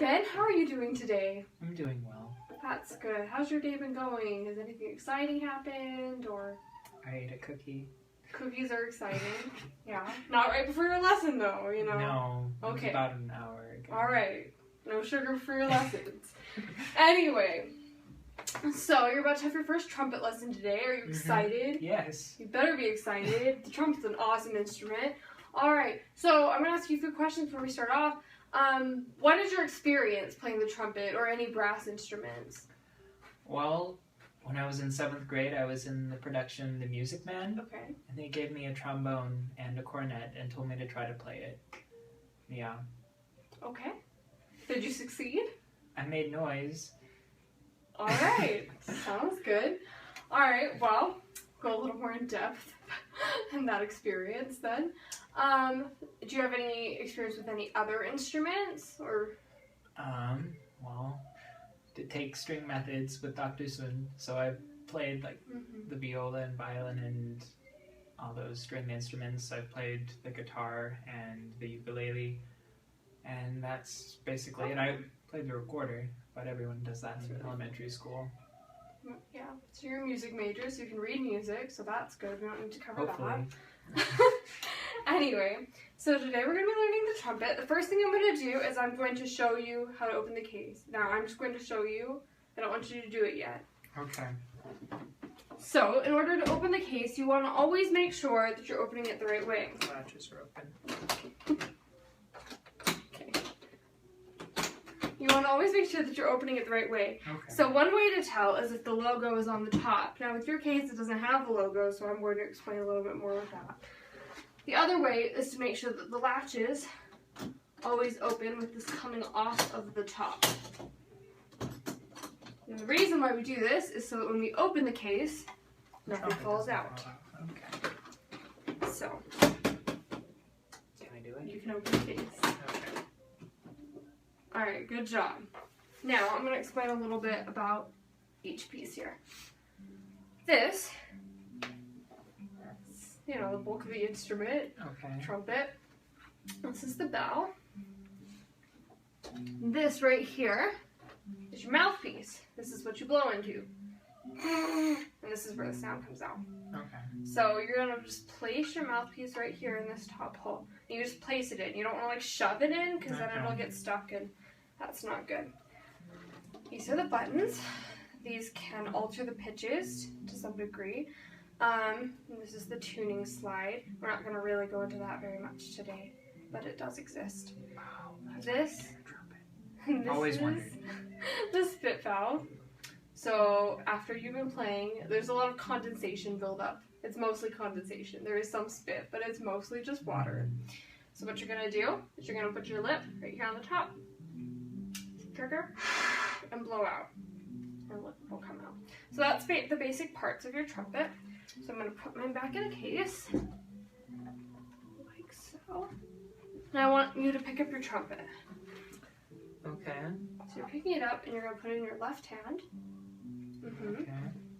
Ben, how are you doing today? I'm doing well. That's good. How's your day been going? Has anything exciting happened, or? I ate a cookie. Cookies are exciting. Yeah. Not right before your lesson, though, you know? No. It was Okay. about an hour ago. Alright. No sugar for your lessons. Anyway. So, you're about to have your first trumpet lesson today. Are you excited? Yes. You better be excited. The trumpet's an awesome instrument. Alright. So, I'm going to ask you a few questions before we start off. What is your experience playing the trumpet or any brass instruments? Well, when I was in 7th grade, I was in the production The Music Man. Okay. And they gave me a trombone and a cornet and told me to try to play it. Yeah. Okay. Did you succeed? I made noise. Alright. Sounds good. Alright, well, go a little more in depth in that experience then. Do you have any experience with any other instruments, or? Well, to take string methods with Dr. Sun, so I played like the viola and violin and all those string instruments. I've played the guitar and the ukulele, and that's basically it. And I played the recorder, but everyone does that in elementary school. Yeah, so you're a music major, so you can read music, so that's good. We don't need to cover Hopefully. that. Anyway, so today we're going to be learning the trumpet. The first thing I'm going to do is I'm going to show you how to open the case. Now, I'm just going to show you. I don't want you to do it yet. Okay. So, in order to open the case, you want to always make sure that you're opening it the right way. The latches are open. Okay. You want to always make sure that you're opening it the right way. Okay. So one way to tell is if the logo is on the top. Now with your case it doesn't have the logo, so I'm going to explain a little bit more with that. The other way is to make sure that the latches always open with this coming off of the top. And the reason why we do this is so that when we open the case, nothing falls out. Okay. So, Can I do it? you can open the case. Okay. Alright, good job. Now, I'm going to explain a little bit about each piece here. This, you know, the bulk of the instrument, Okay. trumpet. This is the bell. This right here is your mouthpiece. This is what you blow into. And this is where the sound comes out. Okay. So you're going to just place your mouthpiece right here in this top hole. And you just place it in. You don't want to like shove it in because then it'll get stuck and that's not good. These are the buttons. These can alter the pitches to some degree. And this is the tuning slide. We're not going to really go into that very much today, but it does exist. Wow. This Always is wondered. the spit valve. So after you've been playing, there's a lot of condensation buildup. It's mostly condensation. There is some spit, but it's mostly just water. So what you're going to do is you're going to put your lip right here on the top. Trigger and blow out. And lip will come out. So that's the basic parts of your trumpet. So I'm going to put mine back in a case. Like so. Now I want you to pick up your trumpet. Okay. So you're picking it up and you're going to put it in your left hand. Okay.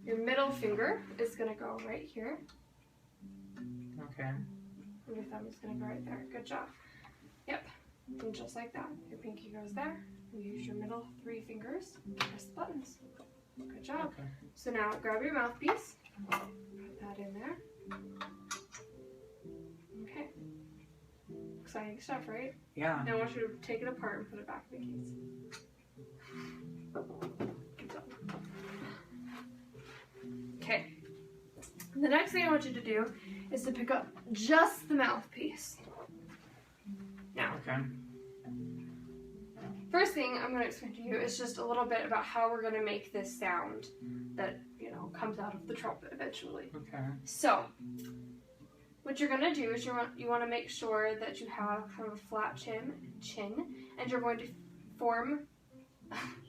Your middle finger is going to go right here. Okay. And your thumb is going to go right there. Good job. Yep. And just like that. Your pinky goes there. You use your middle 3 fingers. Press the buttons. Good job. Okay. So now grab your mouthpiece. Put that in there. Okay. Exciting stuff, right? Yeah. Now I want you to take it apart and put it back in the case. Good job. Okay. The next thing I want you to do is to pick up just the mouthpiece. Now, Okay. first thing I'm going to explain to you is just a little bit about how we're going to make this sound that, you know, comes out of the trumpet eventually. Okay. So, what you're going to do is you want to make sure that you have kind of a flat chin, and you're going to form,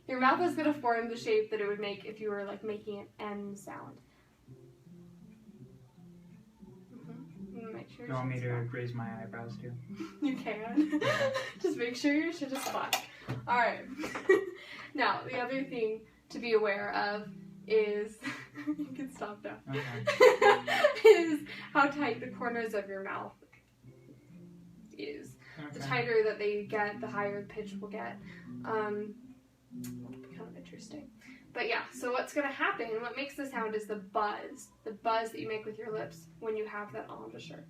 your mouth is going to form the shape that it would make if you were like making an M sound. Make sure You want me to raise my eyebrows too? You can. Just make sure your shit is flat. Alright. Now, the other thing to be aware of is, you can stop now, Okay. is how tight the corners of your mouth is. Okay. tighter that they get, the higher the pitch will get. Kind of interesting. But yeah, so what's going to happen, what makes the sound is the buzz that you make with your lips when you have that embouchure.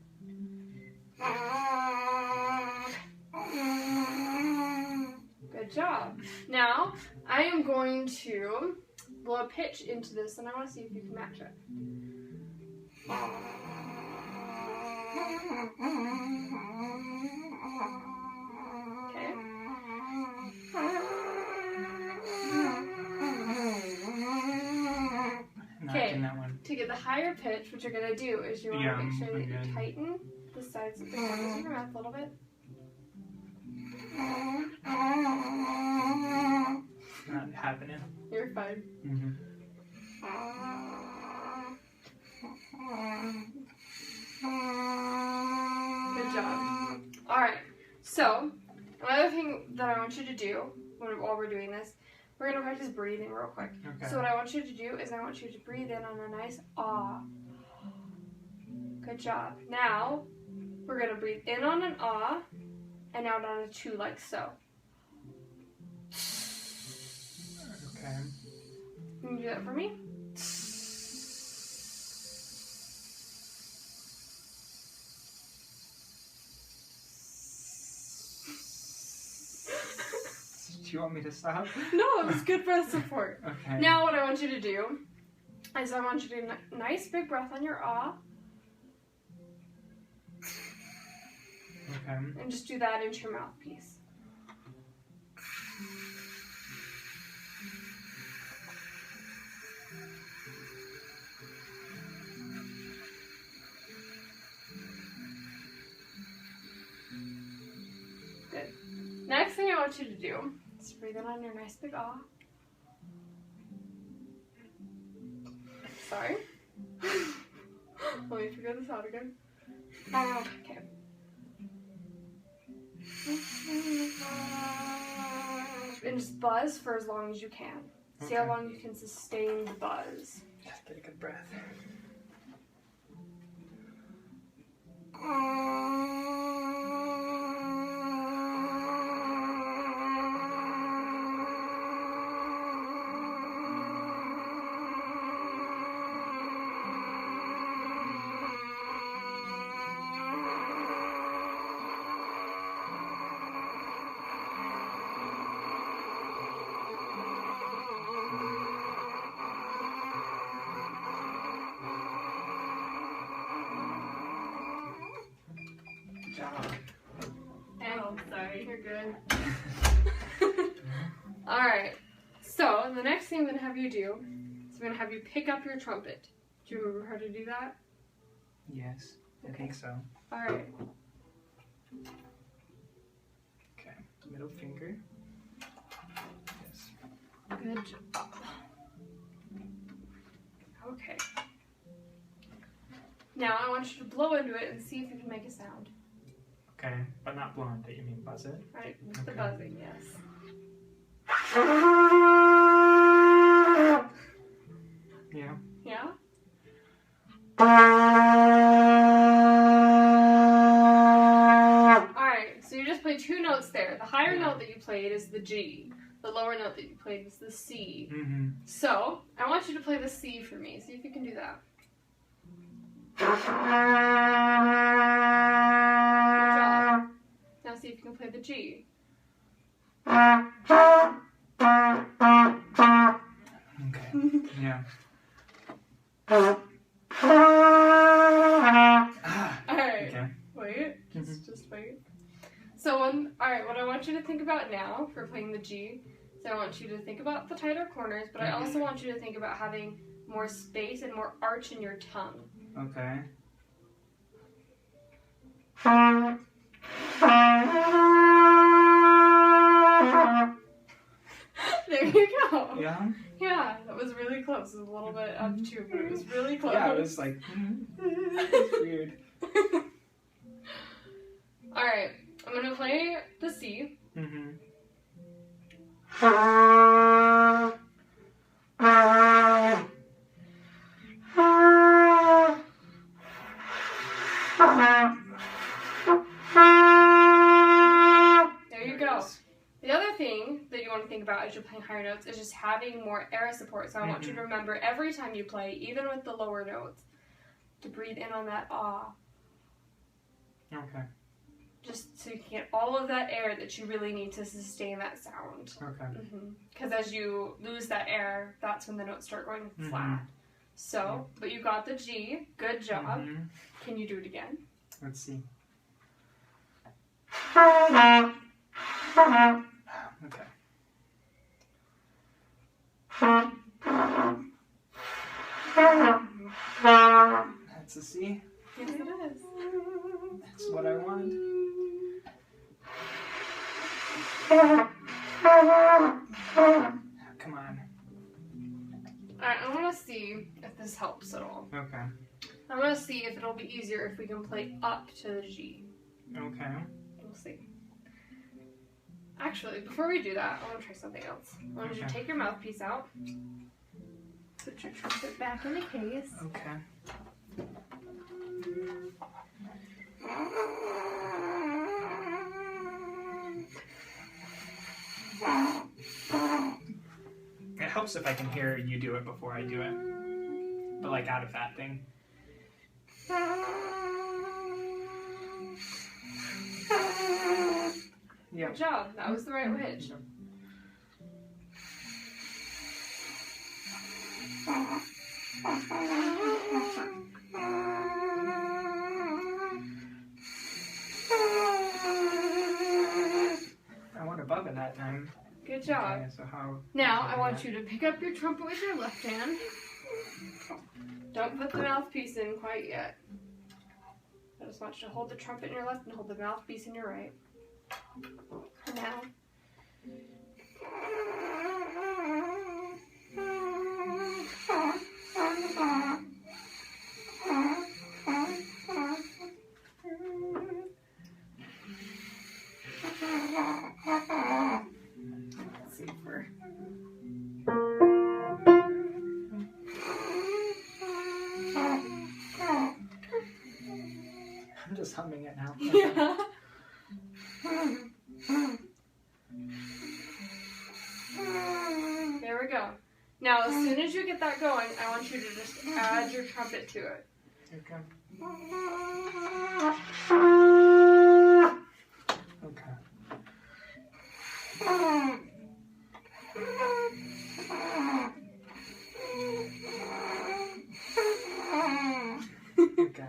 Good job. Now, I am going to blow a pitch into this, and I want to see if you can match it. Okay. Okay, to get the higher pitch, what you're going to do is you want to make sure that you tighten the sides of the corners of your mouth a little bit. Not happening. You're fine. Good job. Alright, so another thing that I want you to do while we're doing this, we're going to practice breathing real quick. Okay. So what I want you to do is I want you to breathe in on a nice ah. Good job. Now, we're going to breathe in on an ah and out on a 2 like so. Okay. Can you do that for me? Do you want me to stop? No, it was good breath support. Okay. Now what I want you to do is I want you to do a nice big breath on your ah. Okay. And just do that into your mouthpiece. Good. Next thing I want you to do is breathe in on your nice big ah. Sorry. Let me figure this out again. Okay. And just buzz for as long as you can. See how long you can sustain the buzz. Just get a good breath. Oh, sorry. You're good. Alright. So, the next thing I'm going to have you do is I'm going to have you pick up your trumpet. Do you remember how to do that? Yes, I think so. Alright. Okay, middle finger. Yes. Good job. Okay. Now I want you to blow into it and see if you can make a sound. Okay, but not blow into it, you mean buzz it? Right, with the buzzing, yes. Yeah. Yeah? Alright, so you just played 2 notes there. The higher note that you played is the G. The lower note that you played is the C. So, I want you to play the C for me. See if you can do that. Good job. Now see if you can play the G. Okay. Yeah. Alright. Okay. Wait. Just wait. So alright, what I want you to think about now for playing the G is I want you to think about the tighter corners, but I also want you to think about having more space and more arch in your tongue. Okay. There you go. Yeah? Yeah, that was really close. It was a little bit up too, but it was really close. Yeah, it was like, it's weird. Alright, I'm going to play the C. The other thing that you want to think about as you're playing higher notes is just having more air support. So I want you to remember every time you play, even with the lower notes, to breathe in on that ah. Okay. Just so you can get all of that air that you really need to sustain that sound. Okay. Because as you lose that air, that's when the notes start going flat. So, but you got the G. Good job. Can you do it again? Let's see. Okay. That's a C. Yes, it is. That's what I wanted. Come on. Alright, I want to see if this helps at all. Okay. I want to see if it'll be easier if we can play up to the G. Okay. We'll see. Actually, before we do that, I want to try something else. I want you to take your mouthpiece out. Put your trumpet back in the case. Okay. It helps if I can hear you do it before I do it. But like out of that thing. Yeah. Good job. That was the right pitch. I went above it that time. Good job. Okay, so how? Now, I want you to pick up your trumpet with your left hand. Don't put the mouthpiece in quite yet. I just want you to hold the trumpet in your left and hold the mouthpiece in your right. And now. Let's see if we're... I'm just humming it now. Yeah. There we go. Now, as soon as you get that going, I want you to just add your trumpet to it. Okay. Okay. Okay.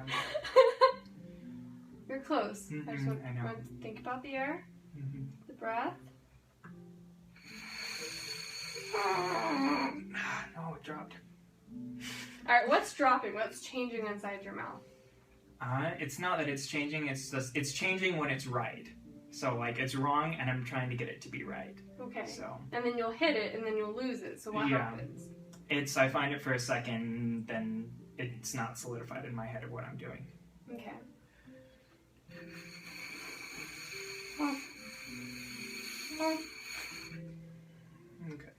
You're close. I just want I know. to think about the air, the breath. No, it dropped. Alright, what's dropping? What's changing inside your mouth? It's not that it's changing, it's just, it's changing when it's right. So, like, it's wrong, and I'm trying to get it to be right. Okay. So. And then you'll hit it, and then you'll lose it. So what happens? I find it for a second, then it's not solidified in my head of what I'm doing. Okay. Okay.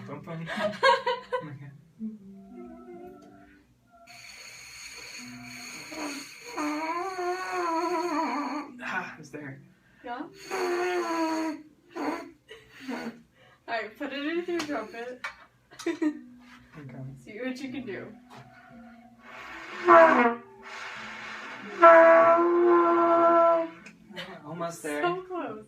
Bum, bum. Okay. It's there. Yeah? Alright, put it into your trumpet. Okay. See what you can do. Almost there. So close.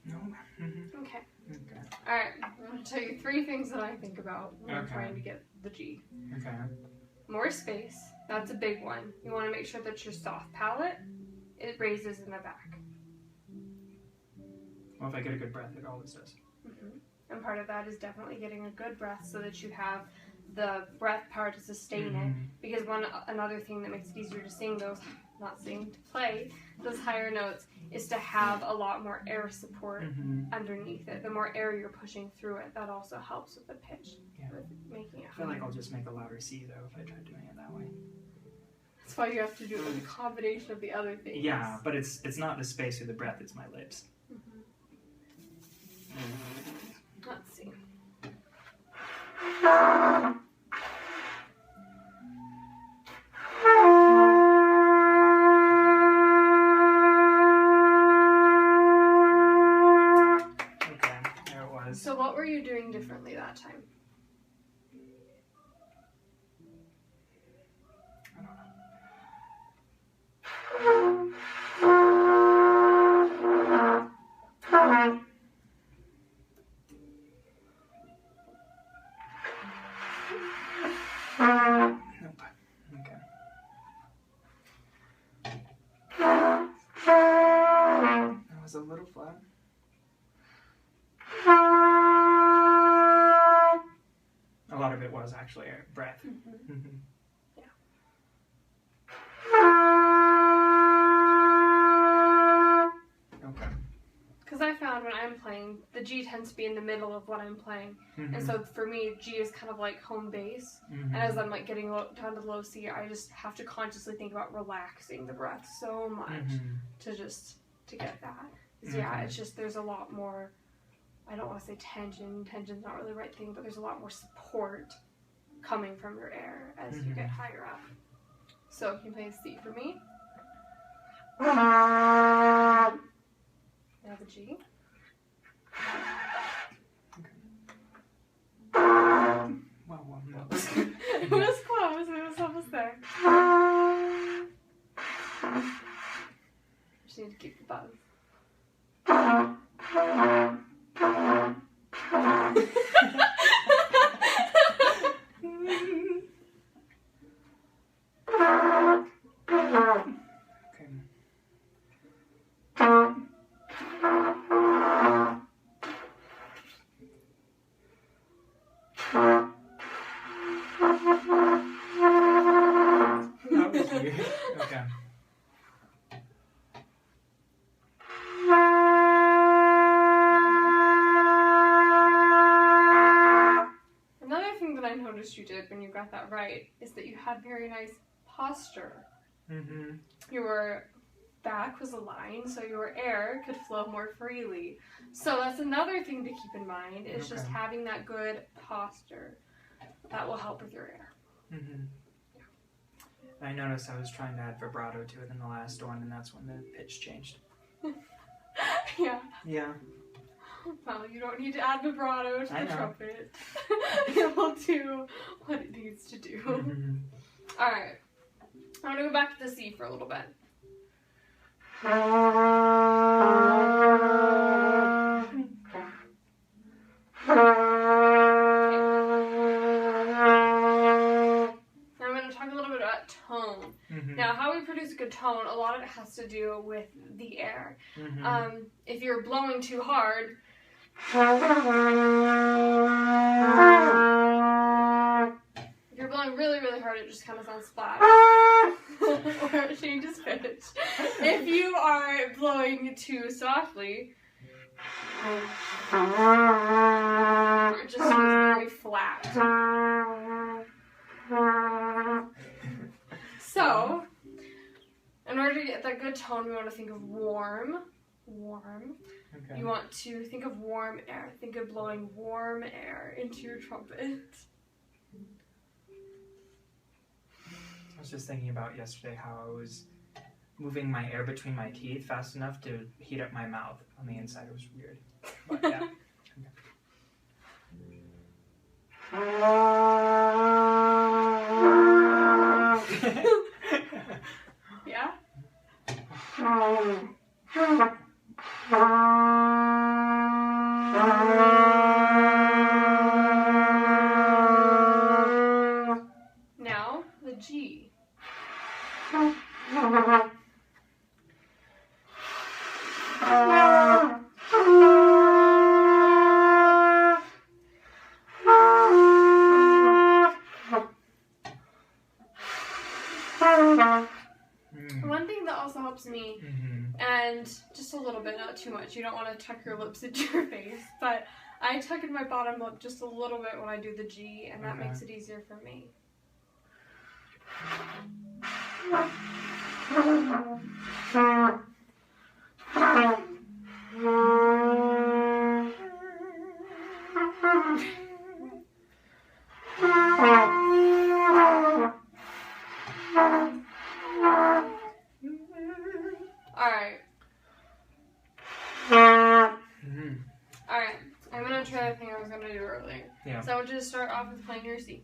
No. Okay. Okay. Alright, I'm going to tell you 3 things that I think about when I'm Okay. trying to get the G. Okay. More space. That's a big one. You want to make sure that your soft palate, it raises in the back. Well, if I get a good breath, it always does. And part of that is definitely getting a good breath so that you have the breath power to sustain it. Because another thing that makes it easier to sing those, not sing, to play those higher notes is to have a lot more air support underneath it. The more air you're pushing through it, that also helps with the pitch, Yeah. with making it I feel higher. like I'll just make a louder C though if I try doing it that way. That's That's why you have to do it with a combination of the other things. Yeah, but it's not the space or the breath, it's my lips. Let's see. Okay, there it was. So what were you doing differently that time? Nope. Okay. That was a little flat. A lot of it was actually breath. Mm-hmm. Okay. Because I found when I'm playing, the G tends to be in the middle of what I'm playing. And so for me, G is kind of like home base. And as I'm like getting down to low C, I just have to consciously think about relaxing the breath so much to get that. Yeah, it's just, there's a lot more, I don't want to say tension. Tension's not really the right thing, but there's a lot more support coming from your air as you get higher up. So can you play a C for me? Now the G. Well, no. It was close. It was almost there. Just need to keep the buzz. That was weird. Okay. Another thing that I noticed you did when you got that right is that you had very nice posture. Your back was aligned, so your air could flow more freely. So that's another thing to keep in mind, is just having that good posture. That will help with your air. I noticed I was trying to add vibrato to it in the last one, and that's when the pitch changed. Yeah. Yeah. Well, you don't need to add vibrato to I the know. trumpet. It will do what it needs to do. Alright. I want to go back to the C for a little bit. Now I'm going to talk a little bit about tone. Now, how we produce a good tone, a lot of it has to do with the air. If you're blowing too hard, if you're blowing really, really hard, it just kind of sounds flat. Or it changes pitch. If you are blowing too softly, it just sounds very flat. So, in order to get that good tone, we want to think of warm. Okay. You want to think of warm air. Think of blowing warm air into your trumpet. I was just thinking about yesterday how I was moving my air between my teeth fast enough to heat up my mouth. On the inside, it was weird. But yeah. Yeah? Now, the G. One thing that also helps me, and just a little bit, not too much, you don't want to tuck your lips into your face, but I tuck in my bottom lip just a little bit when I do the G, and that makes it easier for me. Alright. Alright. I'm gonna try the thing I was gonna do earlier. Yeah. So I want you to start off with playing your C.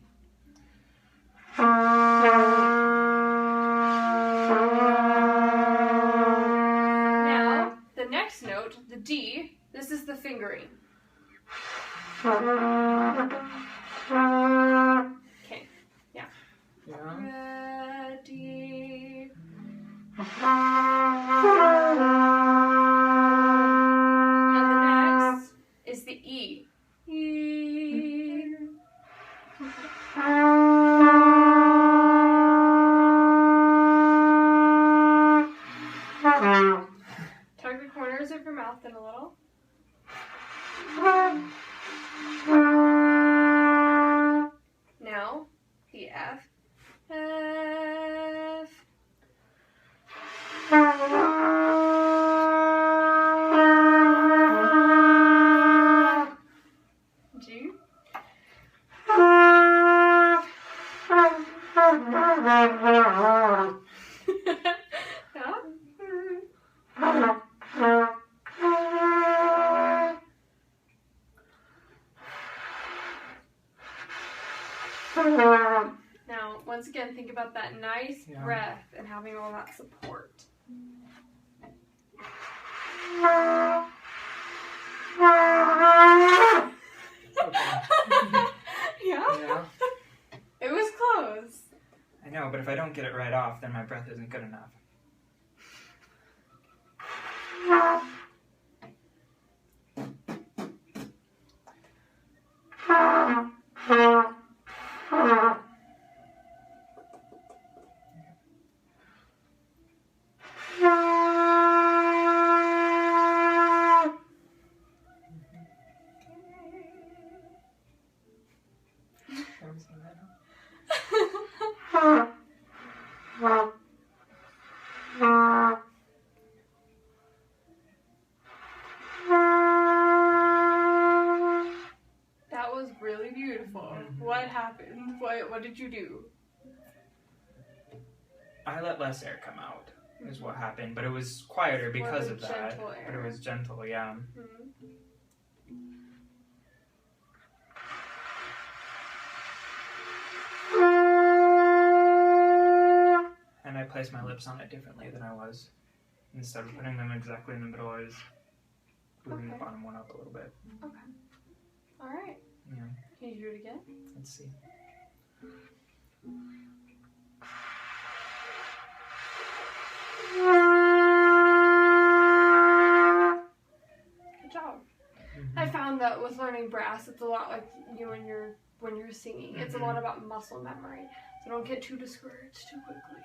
Now, the next note, the D, this is the fingering. Okay, yeah. Ready. And the next is the E. E. Tug the corners of your mouth in a little. Now, the F. F. G. Now, once again, think about that nice breath and having all that support. Yeah? It was close. I know, but if I don't get it right off, then my breath isn't good enough. That was really beautiful. What happened? What did you do? I let less air come out, is what happened, but it was quieter because of that. Gentle air. But it was gentle, yeah. And I placed my lips on it differently than I was. Instead of putting them exactly in the middle, I was moving the bottom one up a little bit. Okay. Alright. Yeah. Can you do it again? Let's see. Good job. I found that with learning brass, it's a lot like you when you're singing. It's a lot about muscle memory. So don't get too discouraged too quickly.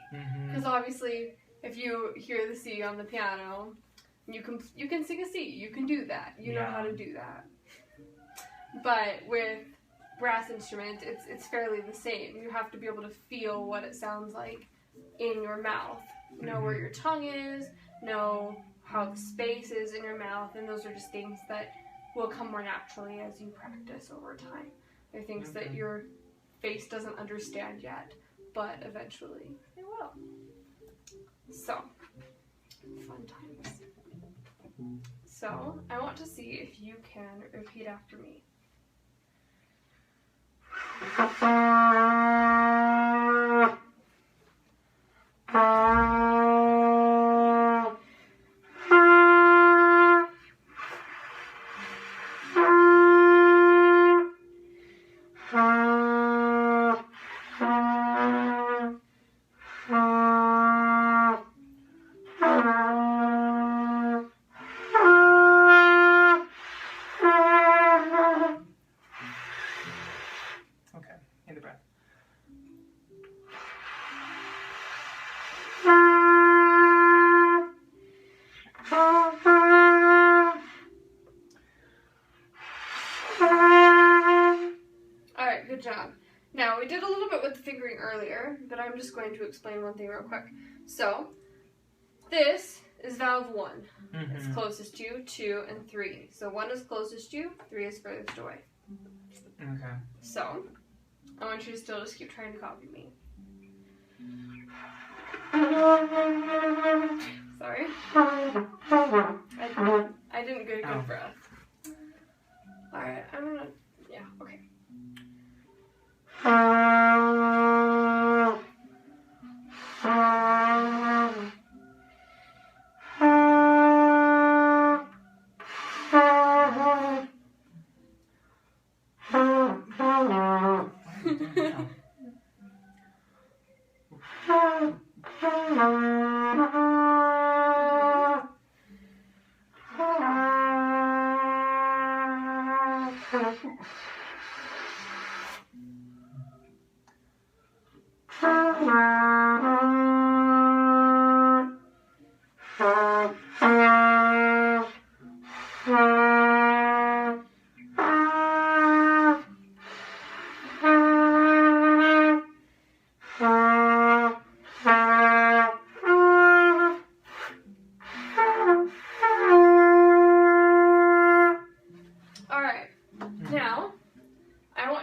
Because obviously, if you hear the C on the piano, you can sing a C. You can do that. You know how to do that. But with brass instruments, it's fairly the same. You have to be able to feel what it sounds like in your mouth. Know where your tongue is. Know how the space is in your mouth. And those are just things that will come more naturally as you practice over time. They're things that your face doesn't understand yet, but eventually it will. So, fun times. So, I want to see if you can repeat after me. Now, we did a little bit with the fingering earlier, but I'm just going to explain one thing real quick. So, this is valve 1. It's closest to you, 2, and 3. So 1 is closest to you, 3 is furthest away. Okay. So, I want you to still just keep trying to copy me. Sorry. I didn't get a good breath. Alright, I'm gonna... Yeah, okay.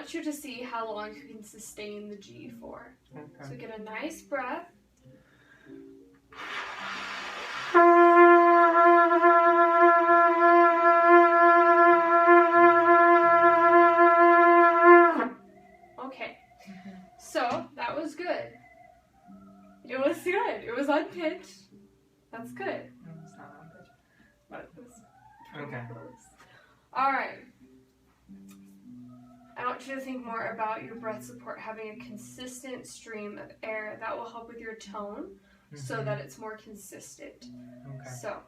You to see how long you can sustain the G for. Okay. So get a nice breath. Okay. So that was good. It was good. It was on pitch. That's good. It's not on pitch. But it was okay. Close. Alright. I want you to think more about your breath support having a consistent stream of air. That will help with your tone so that it's more consistent. Okay. So,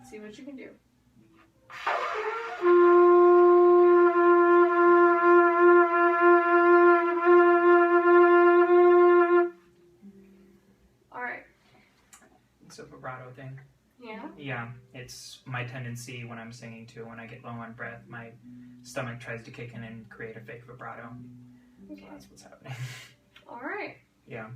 see what you can do. Alright. It's a vibrato thing. Yeah? Yeah, it's my tendency when I'm singing too. When I get low on breath, my stomach tries to kick in and create a fake vibrato. Okay. So that's what's happening. Alright. Yeah.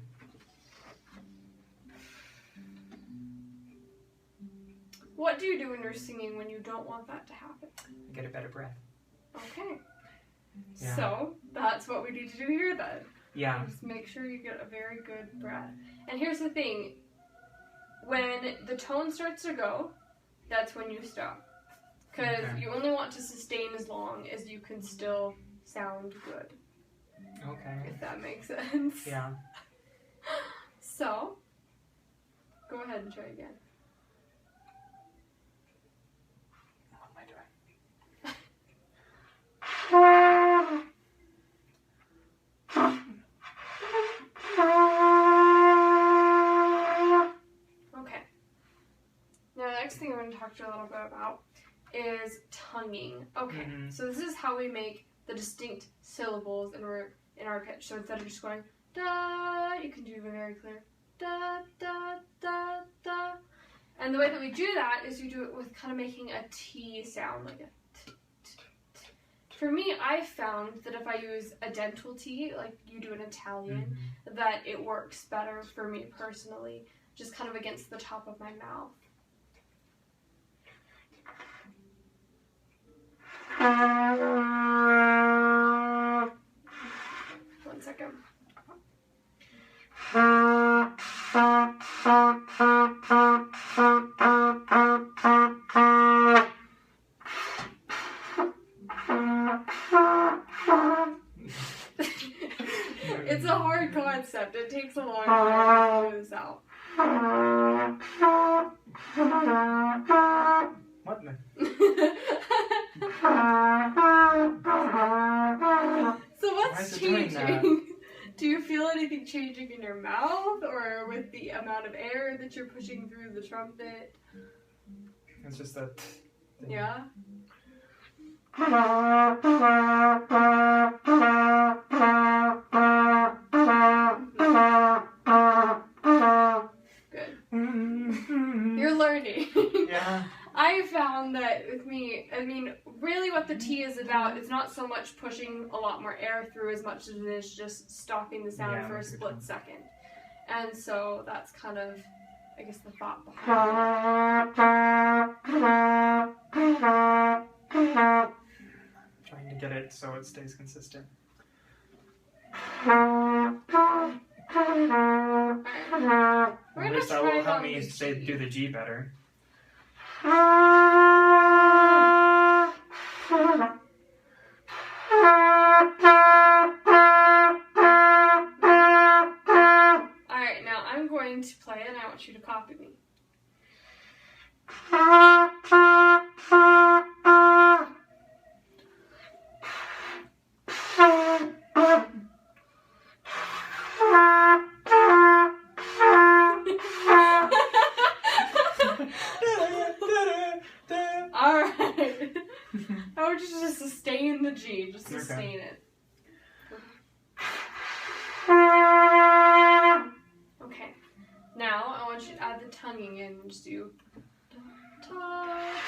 What do you do when you're singing when you don't want that to happen? I get a better breath. Okay. Yeah. So, that's what we need to do here then. Yeah. Just make sure you get a very good breath. And here's the thing. When the tone starts to go, that's when you stop. Because you only want to sustain as long as you can still sound good. Okay. If that makes sense. Yeah. So, go ahead and try again. What am I doing? Okay. Now, the next thing we're going to talk to you a little bit about is tonguing. Okay, so this is how we make the distinct syllables in our pitch. So instead of just going da, you can do very clear da, da, da, da. And the way that we do that is you do it with kind of making a T sound, like a t, t, t. For me, I found that if I use a dental T, like you do in Italian, that it works better for me personally, just kind of against the top of my mouth. One second. It's a hard concept. It takes a long time to figure this out. What the? So what's changing? Do you feel anything changing in your mouth or with the amount of air that you're pushing through the trumpet? It's just that. Yeah? Good. You're learning. Yeah. Yeah. I found that with me, I mean, really what the T is about is not so much pushing a lot more air through as much as it is just stopping the sound for a split second. And so that's kind of, I guess, the thought behind it. Trying to get it so it stays consistent. Alright. We're At gonna least that try will it help on me the G. do the G better. Alright, now I'm going to play and I want you to copy me. Alright. I want you to just sustain the G. Just sustain it. Okay. Now I want you to add the tonguing in and just do ta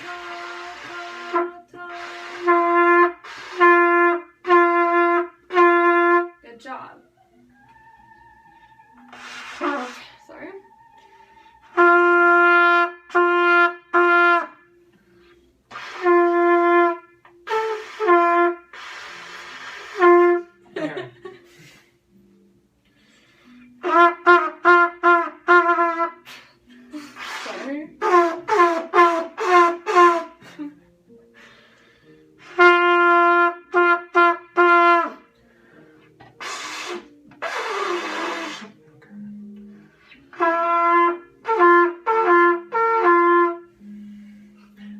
ta ta ta. Good job. Sorry.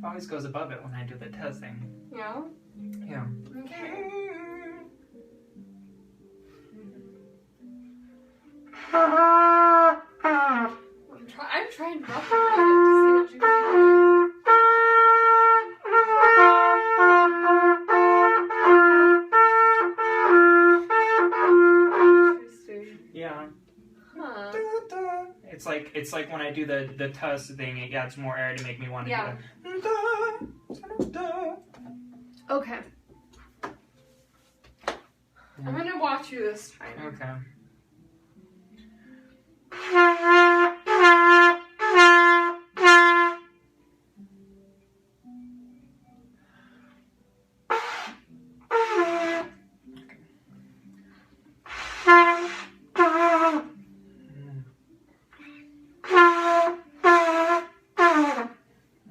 Always goes above it when I do the testing. Yeah? Yeah. Okay. I'm trying to replicate it to see what you can do. Interesting. Yeah. Huh. It's like when I do the tuss thing, it adds more air to make me want to do the. Okay. I'm gonna watch you this time. Okay.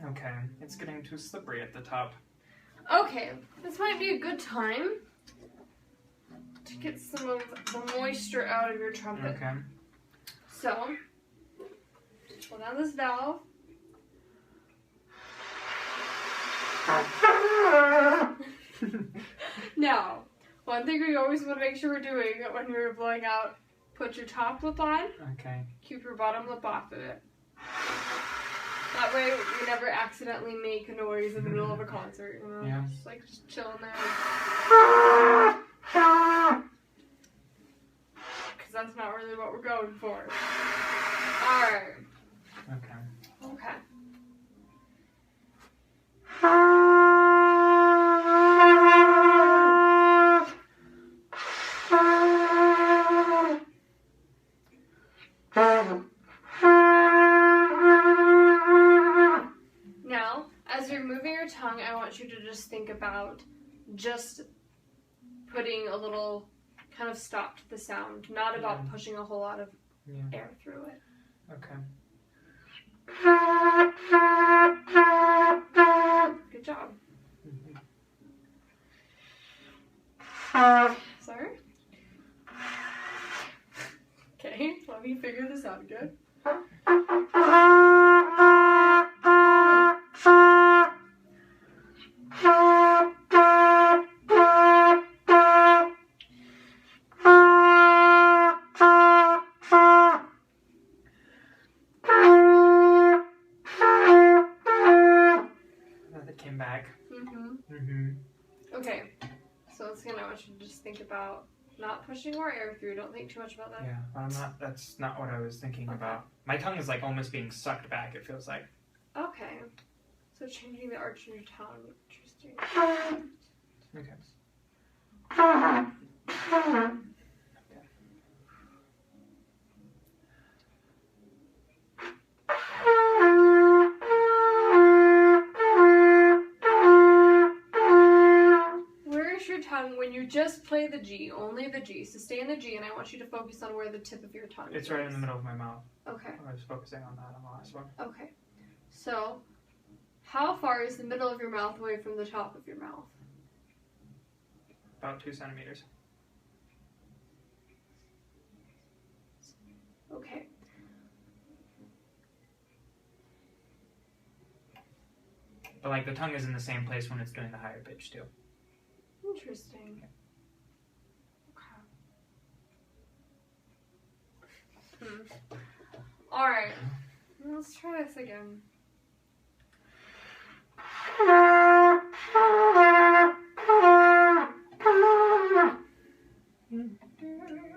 Okay, it's getting too slippery at the top. Okay, this might be a good time to get some of the moisture out of your trumpet. Okay. So, pull down this valve. Now, one thing we always want to make sure we're doing when you're blowing out, put your top lip on, Okay. keep your bottom lip off of it. That way we never accidentally make a noise in the middle of a concert, you know? Yeah. Just chill in there. Because that's not really what we're going for. Alright. Okay. Okay. Now, as you're moving your tongue, I want you to just think about just putting a little kind of stop to the sound, not about pushing a whole lot of air through it. Okay. Good job. Sorry? Okay, let me figure this out again. That came back. Okay, so it's gonna, I want you to just think about not pushing more air through. Don't think too much about that. Yeah, I'm not. That's not what I was thinking about. My tongue is like almost being sucked back. It feels like. Okay. So changing the arch in your tongue. Interesting. Okay. Where's your tongue when you just play the G? Only the G. So stay in the G, and I want you to focus on where the tip of your tongue is. It's right in the middle of my mouth. Okay. I was focusing on that on the last one. Okay. So, how far is the middle of your mouth away from the top of your mouth? About 2 centimeters. Okay. But like the tongue is in the same place when it's doing the higher pitch too. Interesting. Okay. Alright. Let's try this again.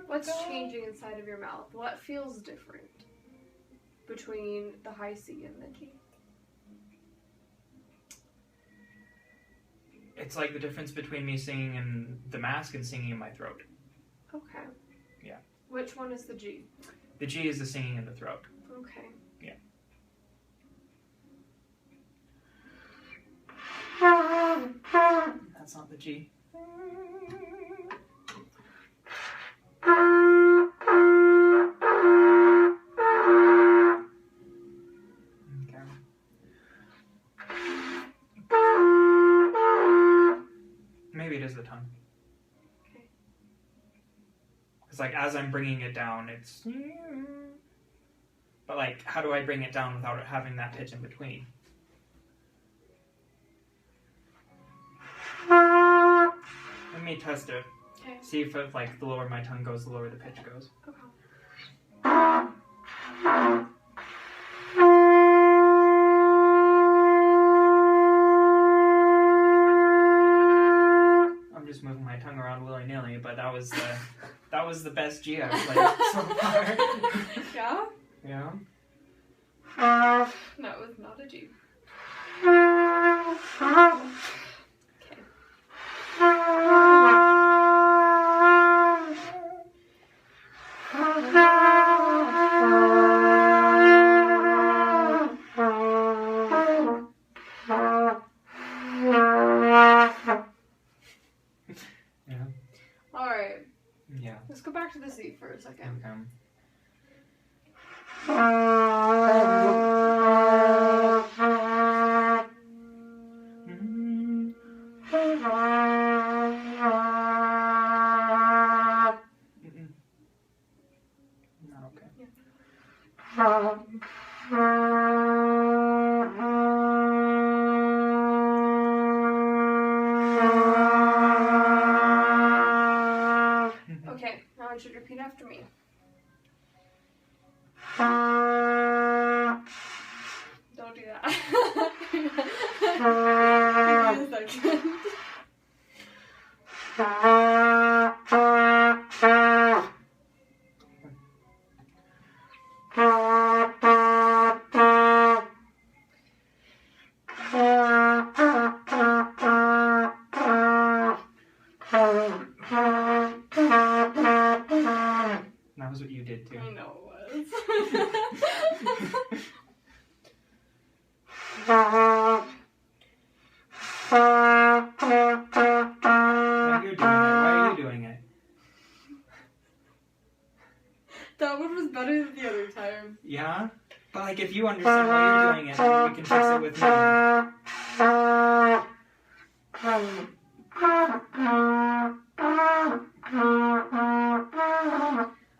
What's changing inside of your mouth? What feels different between the high C and the G? It's like the difference between me singing in the mask and singing in my throat. Okay. Yeah. Which one is the G? The G is the singing in the throat. Okay. Yeah. That's not the G. Okay. Maybe it is the tongue. Okay. Because like as I'm bringing it down, it's... But like, how do I bring it down without it having that pitch in between? Let me test it. Okay. See if it, like the lower my tongue goes, the lower the pitch goes. Okay. I'm just moving my tongue around willy-nilly, but that was the best G I've played so far. Yeah? Yeah. No, it was not a G. Yeah. Alright. Yeah. Let's go back to the C for a second. Okay. Not okay. Okay, now I want you to repeat after me. Don't do that. Give me a second. That was what you did too. I know it Now you're doing it. Why are you doing it? That one was better than the other time. Yeah? But like if you understand why you're doing it, then we can fix it with me.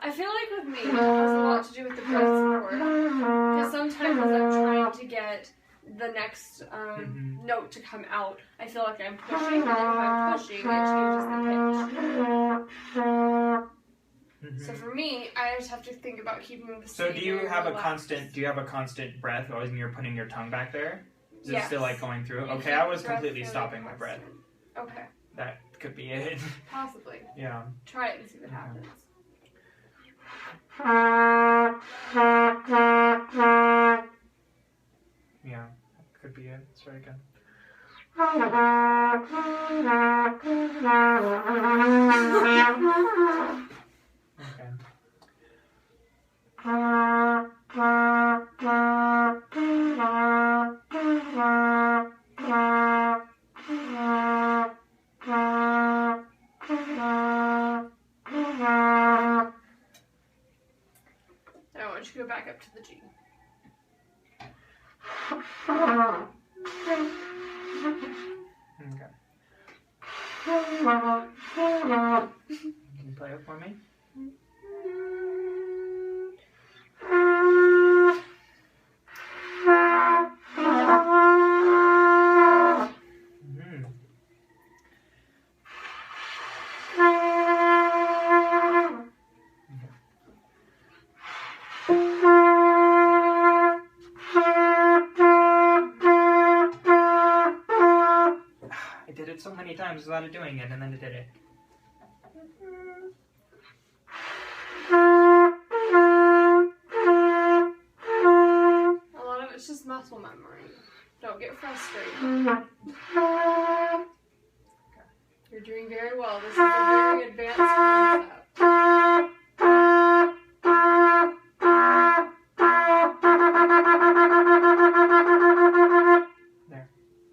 I feel like with me, it has a lot to do with the breath support. Because sometimes as I'm trying to get the next note to come out, I feel like I'm pushing, and then if I'm pushing, it changes the pitch. So for me, I just have to think about keeping the So do you have relaxed. a constant breath when you're putting your tongue back there? Is it Yes. still like going through? You Okay, keep I was the breath completely fairly stopping my breath. constant. Okay, That could be it. possibly. Yeah. Try it and see what happens. Yeah, that could be it. It's very good. Okay. Now I want you to go back up to the G. Okay. Can you play it for me? I did it so many times without doing it, and then it did it. A lot of it's just muscle memory. Don't get frustrated. You're doing very well. This is a very advanced concept. There.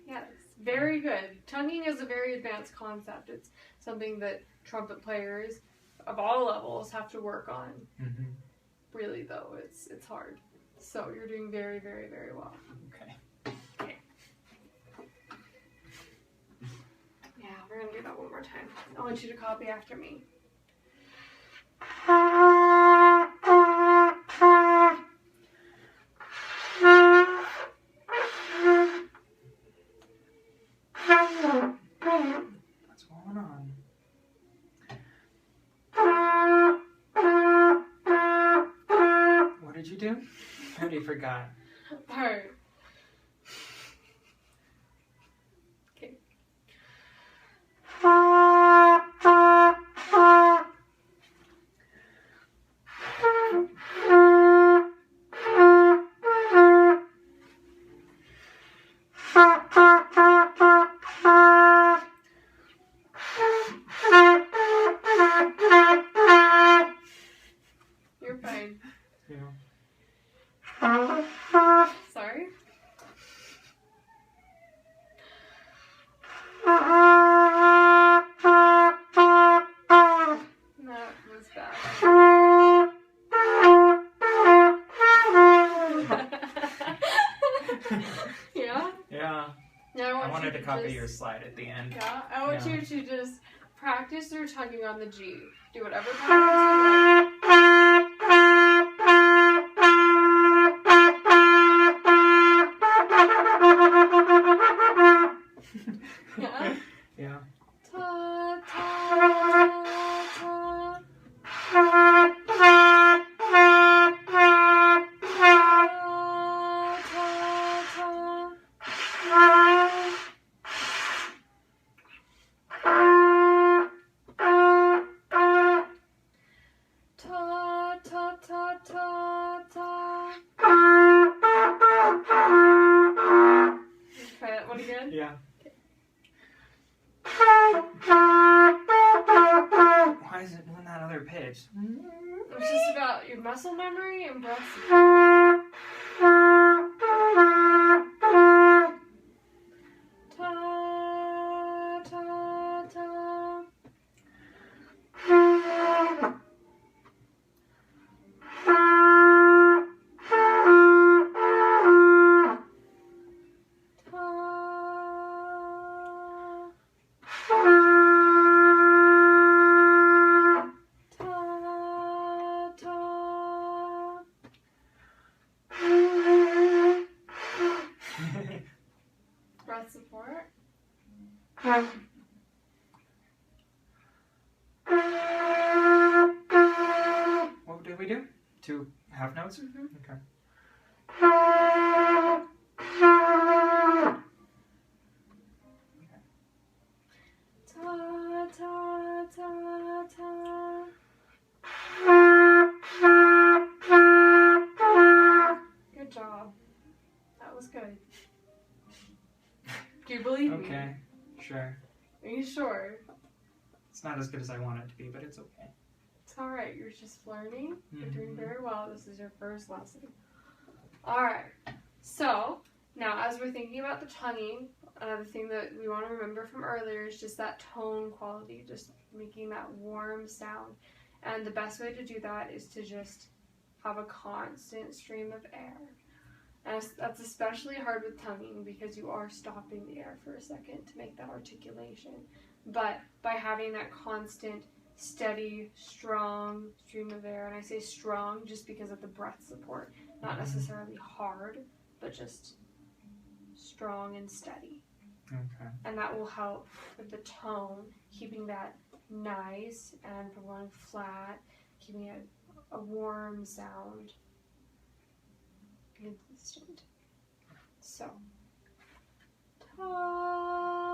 Yes, very good. Tonguing is a very advanced concept. It's something that trumpet players of all levels have to work on. Mm-hmm. Really, though, it's hard. So you're doing very, very, very well. Okay. Yeah, we're gonna do that one more time. I want you to copy after me. What's going on? What did you do? I already forgot. Alright. Okay. You're fine. Yeah. Sorry? That was bad. Yeah? Yeah. Now I I want wanted you to to copy just, your slide at the end. Yeah, I want Yeah. you to just practice your tugging on the G. Do whatever patterns you like. Yeah? Yeah. Ta, ta, ta. Try that one again? Yeah. Why is it doing that other pitch? It's just about your muscle memory and breath. Ta, ta, ta. Breath support. What did we do? 2 half notes? Mm-hmm. Okay. Ta, ta, ta, ta. Good job. That was good. Believe me. Okay, sure. Are you sure? It's not as good as I want it to be, but it's okay. It's alright. You're just learning. You're Mm-hmm. doing very well. This is your first lesson. Alright. So, now as we're thinking about the tonguing, another thing that we want to remember from earlier is just that tone quality, just making that warm sound. And the best way to do that is to just have a constant stream of air. And that's especially hard with tonguing because you are stopping the air for a second to make that articulation. But by having that constant, steady, strong stream of air, and I say strong just because of the breath support, not necessarily hard, but just strong and steady. Okay. And that will help with the tone, keeping that nice and from going flat, keeping it a warm sound. Consistent. So, ta.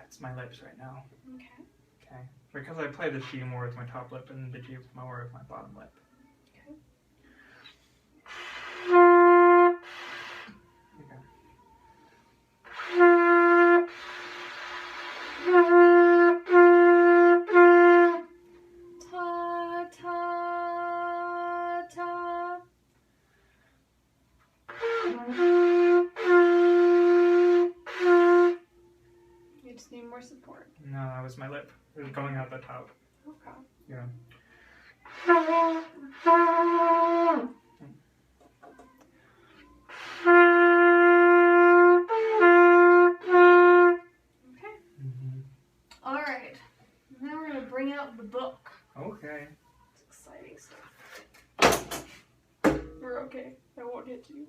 It's my lips right now. Okay. Okay. Because I play the G more with my top lip and the G more with my bottom lip. Okay. Okay. Ta ta ta. You just need more support. No, that was my lip. It was going out the top. Okay. Yeah. Okay. Mm-hmm. All right. Now we're gonna bring out the book. Okay. It's exciting stuff. We're okay. I won't hit you.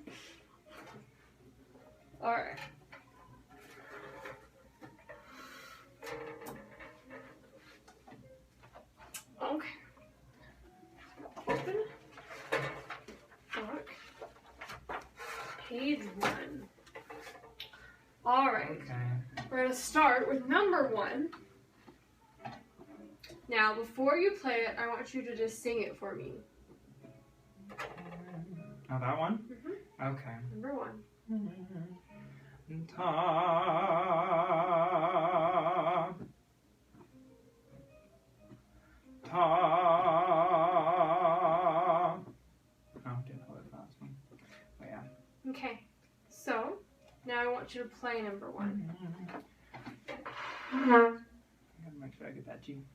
All right. Okay. Open book. Page 1. All right. Okay. We're going to start with number 1. Now, before you play it, I want you to just sing it for me. Oh, that one? Mm-hmm. Okay. Number 1. Ta. Ta. Oh, didn't hold it last one. Oh, yeah. Okay. So, now I want you to play number 1. I gotta make sure I get that G.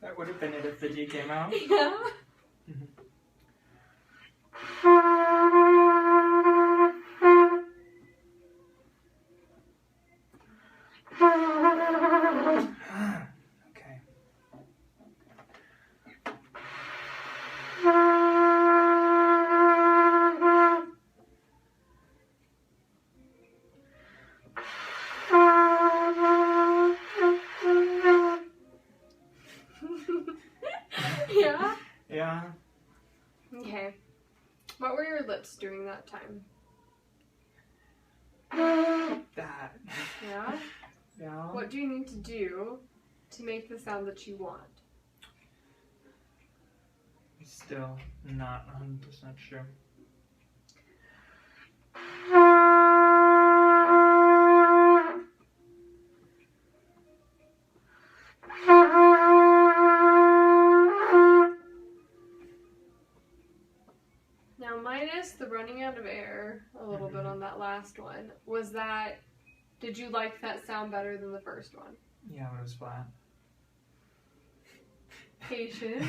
That would have been it if the G came out. Yeah. Okay. lips during that time? That. Yeah? Yeah. What do you need to do to make the sound that you want? Still not 100% sure. Now, minus the running out of air a little bit on that last one, did you like that sound better than the first one? Yeah, but it was flat. Patience.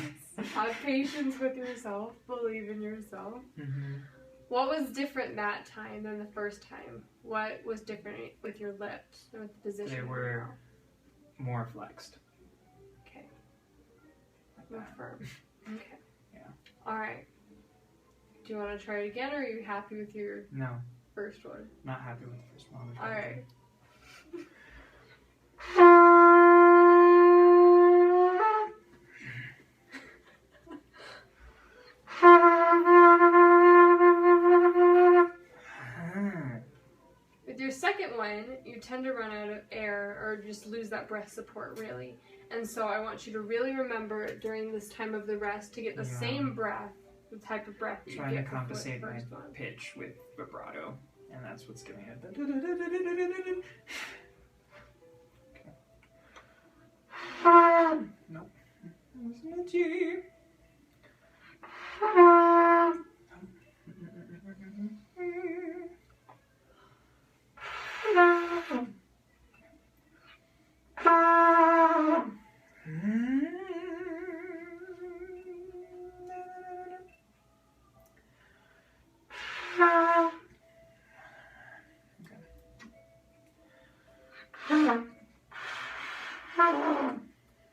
Have patience with yourself. Believe in yourself. Mm-hmm. What was different that time than the first time? What was different with your lips and with the position? They of your were mouth? more flexed. Okay. Like More that. firm. Okay. Yeah. Alright. Do you want to try it again, or are you happy with your No, first one? not happy with the first one. Alright. With your second one, you tend to run out of air or just lose that breath support, really. And so I want you to really remember during this time of the rest to get the same breath, the type of breath that you Trying get to compensate before my the first one. pitch with vibrato, and that's what's giving it the. Nope. Wasn't a G.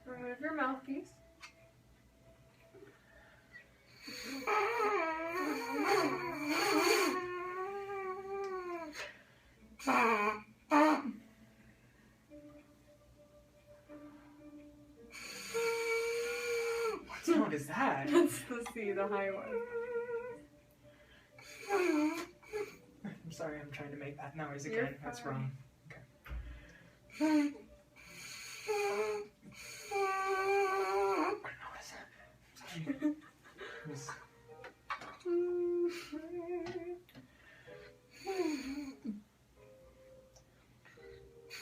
Remove your mouthpiece. What sound is that? That's the C, the high one. I'm sorry, I'm trying to make that noise You're again. That's fine. wrong. Okay. What was that? Sorry. It was...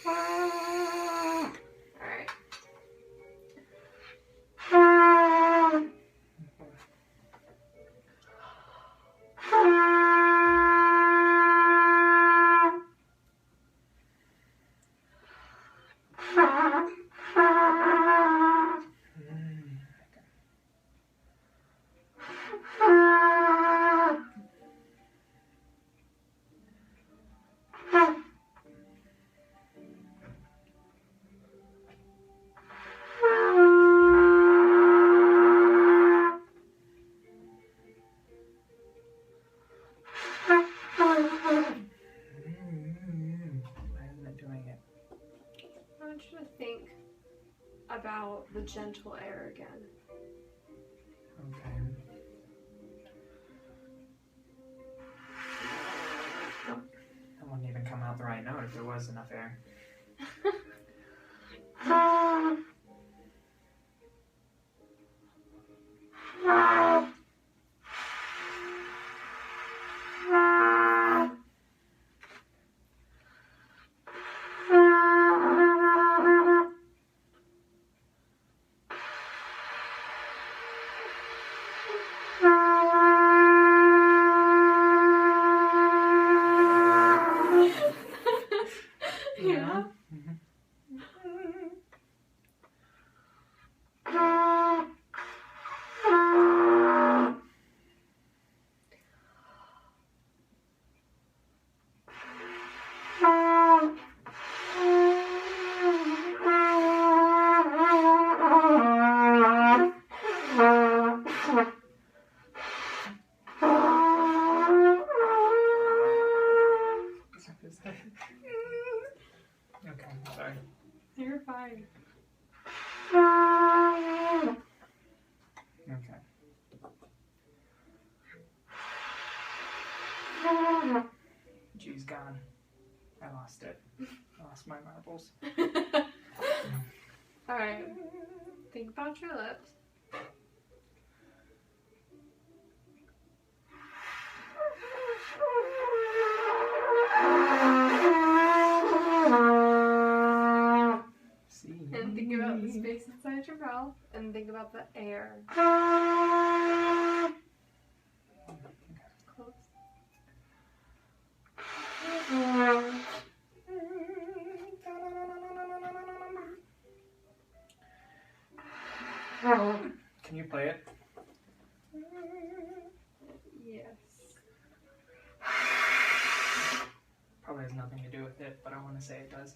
Alright. I want you to think about the gentle air again. Okay. That wouldn't even come out the right note if there was enough air. Yeah? Okay, sorry. You're fine. Okay. lost it. Lost my marbles. Alright. Think about your lips. See? And think about the space inside your mouth. And think about the air. Close. Can you play it? Yes. Probably has nothing to do with it, but I want to say it does.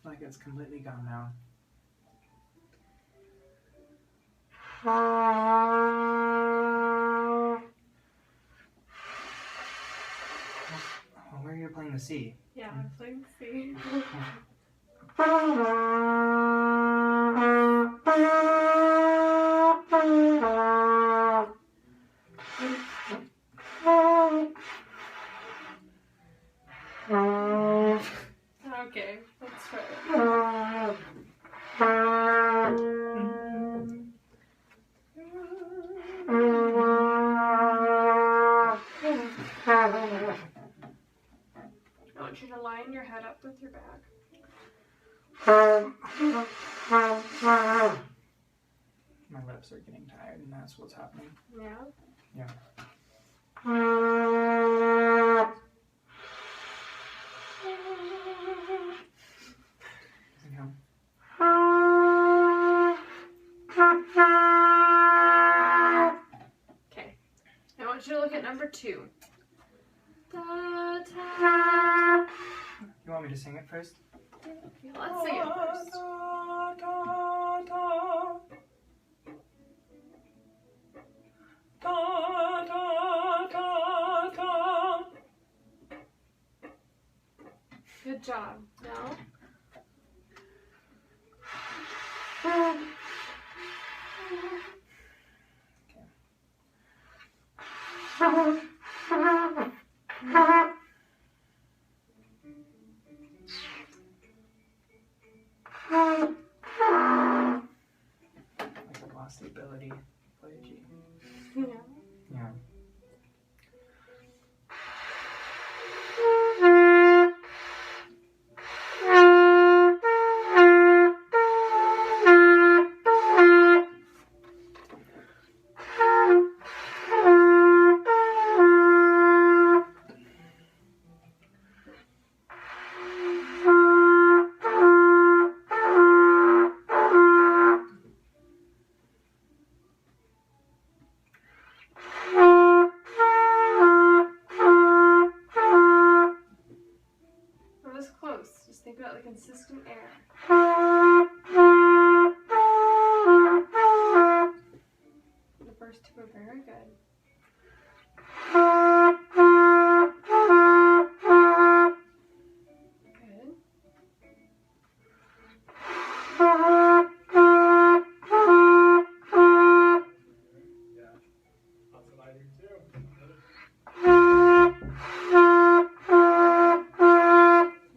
Like it's completely gone now. Oh, where are you playing the C? Yeah, I'm playing C. Okay, let's try it. I want you to line your head up with your back. My lips are getting tired, and that's what's happening. Yeah? Yeah. Yeah. Okay. I want you to look at number 2. Da, da. You want me to sing it first? Yeah, let's sing it first. Good job. Now. Like I've lost the ability to play a G. Yeah. Yeah. That was close. Just think about the consistent air. The first 2 are very good. Good.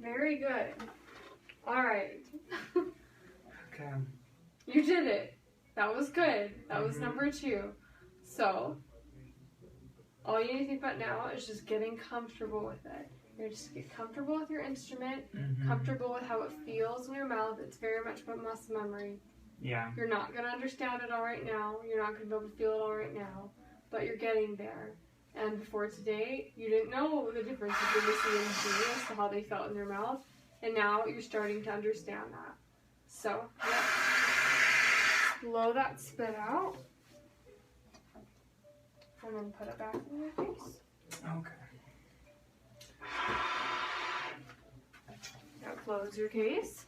Very good. Alright. Okay. You did it. That was good. That was number 2. So, all you need to think about now is just getting comfortable with it. You're just get comfortable with your instrument, comfortable with how it feels in your mouth. It's very much about muscle memory. Yeah. You're not going to understand it all right now. You're not going to be able to feel it all right now. But you're getting there. And before today, you didn't know the difference between the C and G as to how they felt in your mouth. And now you're starting to understand that. So, let's blow that spit out. And then put it back in your face. Okay. Now close your case.